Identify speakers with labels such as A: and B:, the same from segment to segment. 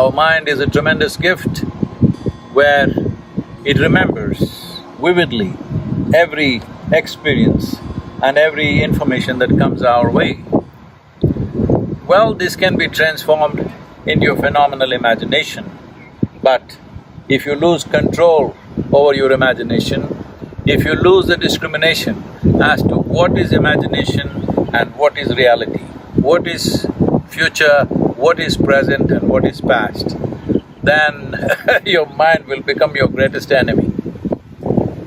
A: Our mind is a tremendous gift where it remembers vividly every experience and every information that comes our way. Well, this can be transformed into a phenomenal imagination, but if you lose control over your imagination, if you lose the discrimination as to what is imagination and what is reality, what is future, what is present and what is past, then your mind will become your greatest enemy.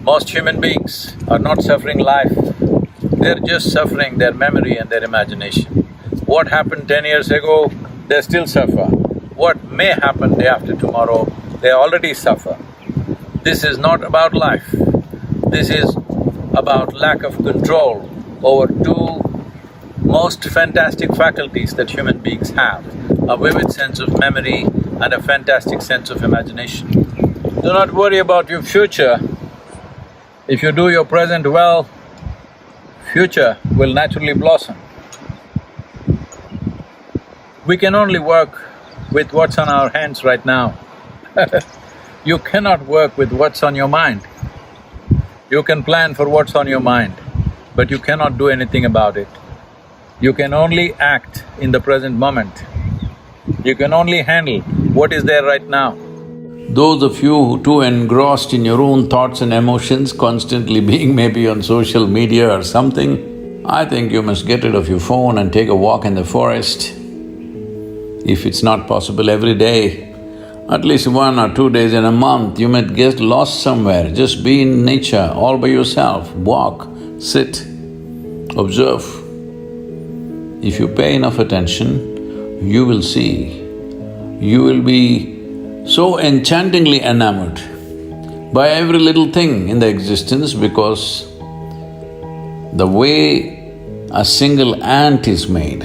A: Most human beings are not suffering life, they're just suffering their memory and their imagination. What happened 10 years ago, they still suffer. What may happen day after tomorrow, they already suffer. This is not about life. This is about lack of control over two most fantastic faculties that human beings have, a vivid sense of memory and a fantastic sense of imagination. Do not worry about your future. If you do your present well, future will naturally blossom. We can only work with what's on our hands right now. You cannot work with what's on your mind. You can plan for what's on your mind, but you cannot do anything about it. You can only act in the present moment. You can only handle what is there right now. Those of you who too engrossed in your own thoughts and emotions, constantly being maybe on social media or something, I think you must get rid of your phone and take a walk in the forest. If it's not possible every day, at least 1 or 2 days in a month, you might get lost somewhere. Just be in nature all by yourself, walk, sit, observe. If you pay enough attention, you will see, you will be so enchantingly enamored by every little thing in the existence because the way a single ant is made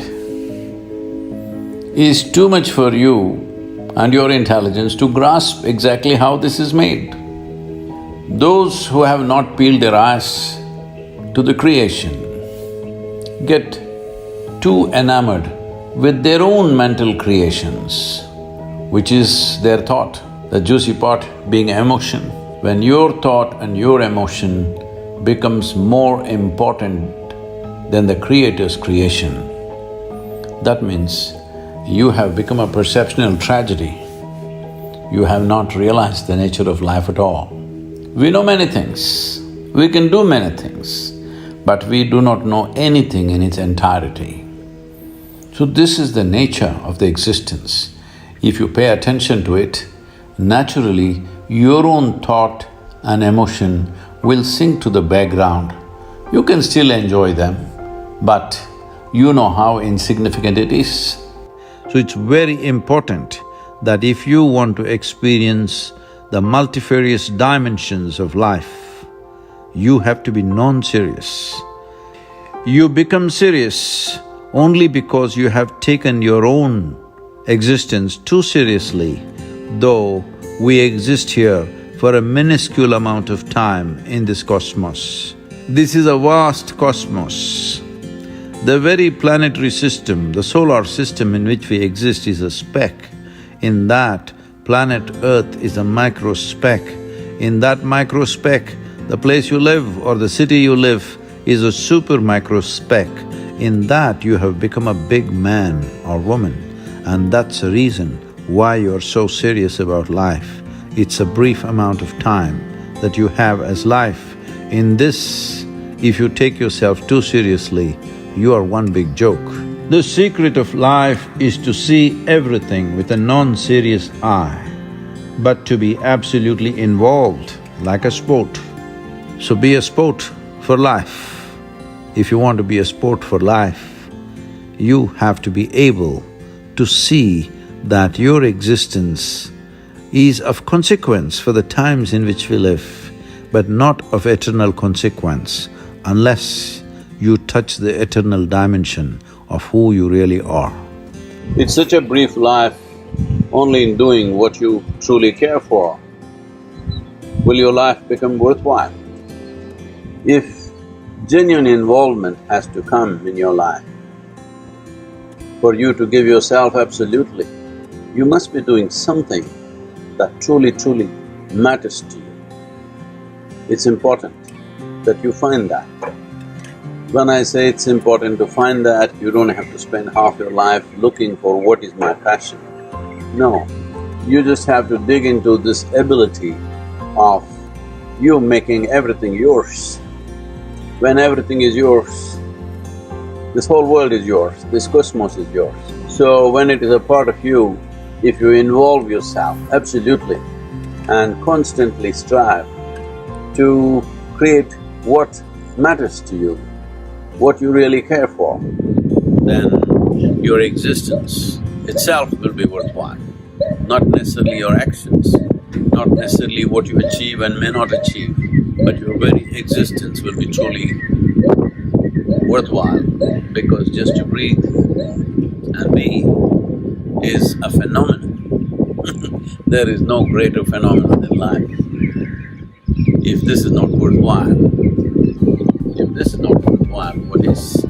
A: is too much for you and your intelligence to grasp exactly how this is made. Those who have not peeled their eyes to the creation get too enamored with their own mental creations, which is their thought, the juicy part being emotion. When your thought and your emotion becomes more important than the Creator's creation, that means you have become a perceptual tragedy. You have not realized the nature of life at all. We know many things, we can do many things, but we do not know anything in its entirety. So this is the nature of the existence. If you pay attention to it, naturally your own thought and emotion will sink to the background. You can still enjoy them, but you know how insignificant it is. So it's very important that if you want to experience the multifarious dimensions of life, you have to be non-serious. You become serious only because you have taken your own existence too seriously, though we exist here for a minuscule amount of time in this cosmos. This is a vast cosmos. The very planetary system, the solar system in which we exist is a speck. In that, planet Earth is a micro speck. In that micro speck, the place you live or the city you live is a super micro speck. In that, you have become a big man or woman, and that's the reason why you're so serious about life. It's a brief amount of time that you have as life. In this, if you take yourself too seriously, you are one big joke. The secret of life is to see everything with a non-serious eye, but to be absolutely involved like a sport. So be a sport for life. If you want to be a sport for life, you have to be able to see that your existence is of consequence for the times in which we live, but not of eternal consequence unless you touch the eternal dimension of who you really are. It's such a brief life, only in doing what you truly care for will your life become worthwhile. If genuine involvement has to come in your life, for you to give yourself absolutely, you must be doing something that truly matters to you. It's important that you find that. When I say it's important to find that, you don't have to spend half your life looking for what is my passion. No, you just have to dig into this ability of you making everything yours. When everything is yours, this whole world is yours, this cosmos is yours. So when it is a part of you, if you involve yourself absolutely and constantly strive to create what matters to you, what you really care for, then your existence itself will be worthwhile. Not necessarily your actions, not necessarily what you achieve and may not achieve, but your very existence will be truly worthwhile, because just to breathe and be is a phenomenon. There is no greater phenomenon in life. If this is not worthwhile, what is?